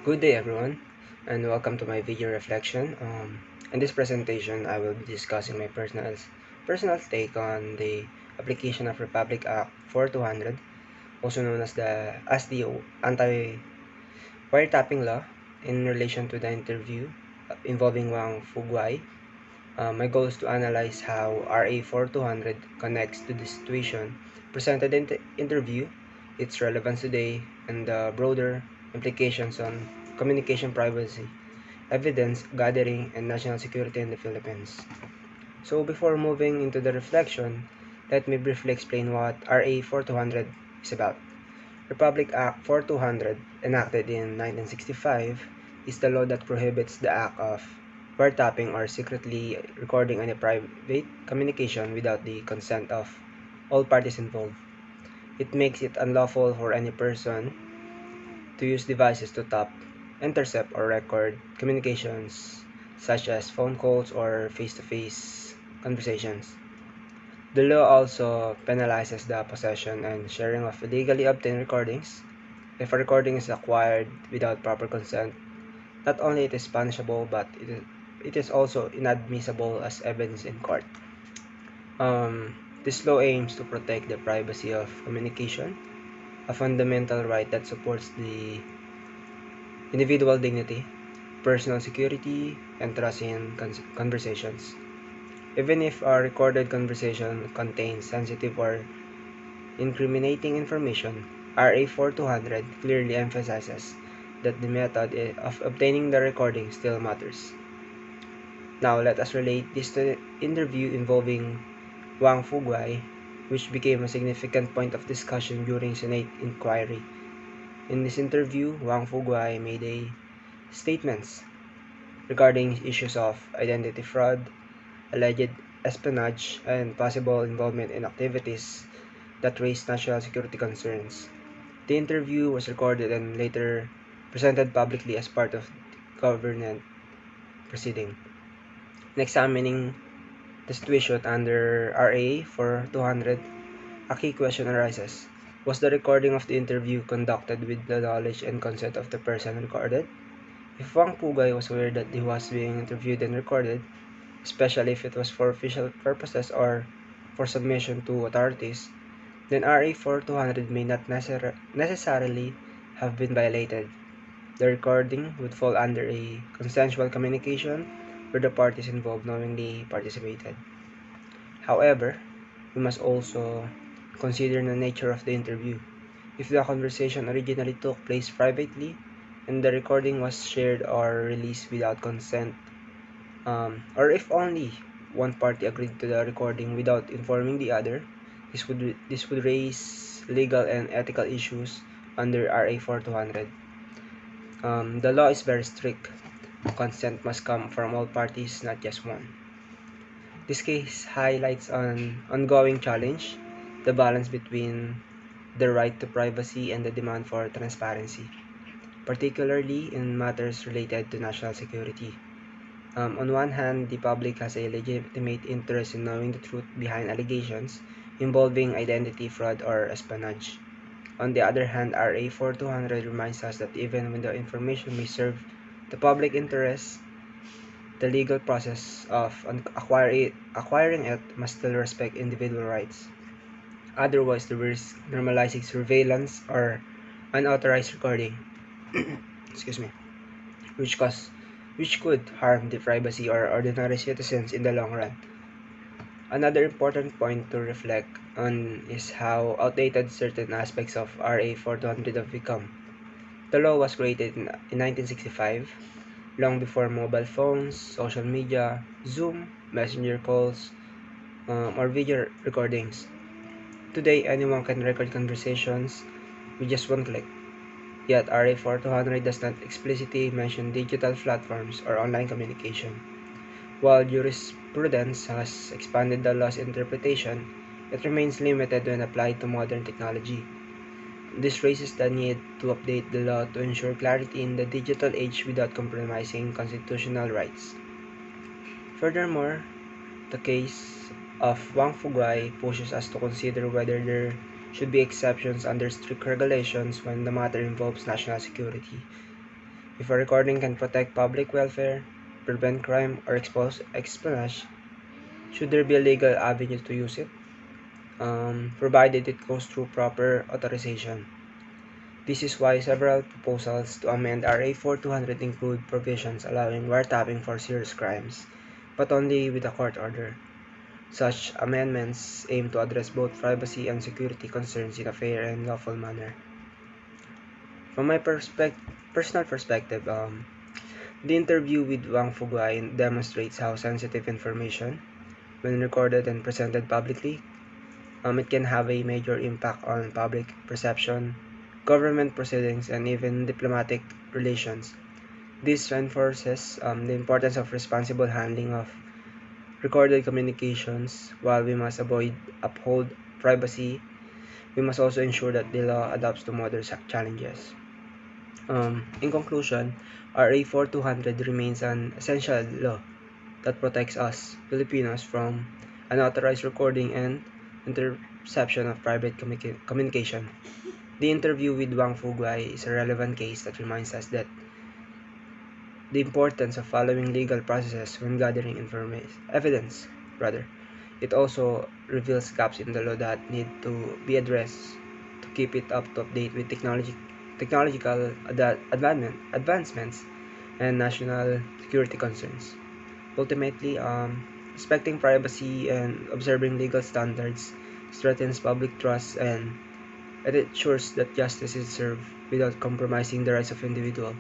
Good day everyone, and welcome to my video reflection. In this presentation, I will be discussing my personal take on the application of Republic Act 4200, also known as the anti-wiretapping law, in relation to the interview involving Wang Fuguai. My goal is to analyze how RA 4200 connects to the situation presented in the interview, its relevance today, and the broader implications on communication privacy, evidence gathering, and national security in the Philippines. So before moving into the reflection, let me briefly explain what RA 4200 is about. Republic Act 4200, enacted in 1965, is the law that prohibits the act of wiretapping or secretly recording any private communication without the consent of all parties involved. It makes it unlawful for any person to use devices to tap, intercept, or record communications such as phone calls or face-to-face conversations. The law also penalizes the possession and sharing of illegally obtained recordings. If a recording is acquired without proper consent, not only it is punishable, but it is also inadmissible as evidence in court. This law aims to protect the privacy of communication, a fundamental right that supports the individual dignity, personal security, and trust in conversations. Even if a recorded conversation contains sensitive or incriminating information, RA 4200 clearly emphasizes that the method of obtaining the recording still matters. Now let us relate this to the interview involving Wang Fuguai, which became a significant point of discussion during Senate inquiry. In this interview, Wang Fuguai made statements regarding issues of identity fraud, alleged espionage, and possible involvement in activities that raised national security concerns. The interview was recorded and later presented publicly as part of the government proceeding. In examining the situation under RA for 200, a key question arises. Was the recording of the interview conducted with the knowledge and consent of the person recorded? If Wang Pugay was aware that he was being interviewed and recorded, especially if it was for official purposes or for submission to authorities, then RA 4200 may not necessarily have been violated. The recording would fall under a consensual communication where the parties involved knowingly participated. However, we must also consider the nature of the interview. If the conversation originally took place privately and the recording was shared or released without consent, or if only one party agreed to the recording without informing the other, this would raise legal and ethical issues under RA 4200. The law is very strict. Consent must come from all parties, not just one. This case highlights an ongoing challenge, the balance between the right to privacy and the demand for transparency, particularly in matters related to national security. On one hand, the public has a legitimate interest in knowing the truth behind allegations involving identity fraud or espionage. On the other hand, RA 4200 reminds us that even when the information may serve the public interest, the legal process of acquiring it must still respect individual rights. Otherwise, the risk normalizing surveillance or unauthorized recording, excuse me, which cause which could harm the privacy of ordinary citizens in the long run. Another important point to reflect on is how outdated certain aspects of RA 4200 have become. The law was created in 1965, long before mobile phones, social media, Zoom, messenger calls, or video recordings. Today, anyone can record conversations with just one click. Yet, RA 4200 does not explicitly mention digital platforms or online communication. While jurisprudence has expanded the law's interpretation, it remains limited when applied to modern technology. This raises the need to update the law to ensure clarity in the digital age without compromising constitutional rights. Furthermore, the case of Wang Fuguai pushes us to consider whether there should be exceptions under strict regulations when the matter involves national security. If a recording can protect public welfare, prevent crime, or expose espionage, should there be a legal avenue to use it? Provided it goes through proper authorization. This is why several proposals to amend RA 4200 include provisions allowing wiretapping for serious crimes, but only with a court order. Such amendments aim to address both privacy and security concerns in a fair and lawful manner. From my personal perspective, the interview with Wang Fuguai demonstrates how sensitive information, when recorded and presented publicly, it can have a major impact on public perception, government proceedings, and even diplomatic relations. This reinforces the importance of responsible handling of recorded communications. While we must uphold privacy, we must also ensure that the law adapts to modern challenges. In conclusion, RA 4200 remains an essential law that protects us, Filipinos, from unauthorized recording and interception of private communication. The interview with Wang Fuguai is a relevant case that reminds us that the importance of following legal processes when gathering evidence. It also reveals gaps in the law that need to be addressed to keep it up to date with technological advancements and national security concerns. Ultimately, respecting privacy and observing legal standards strengthens public trust, and it ensures that justice is served without compromising the rights of individuals.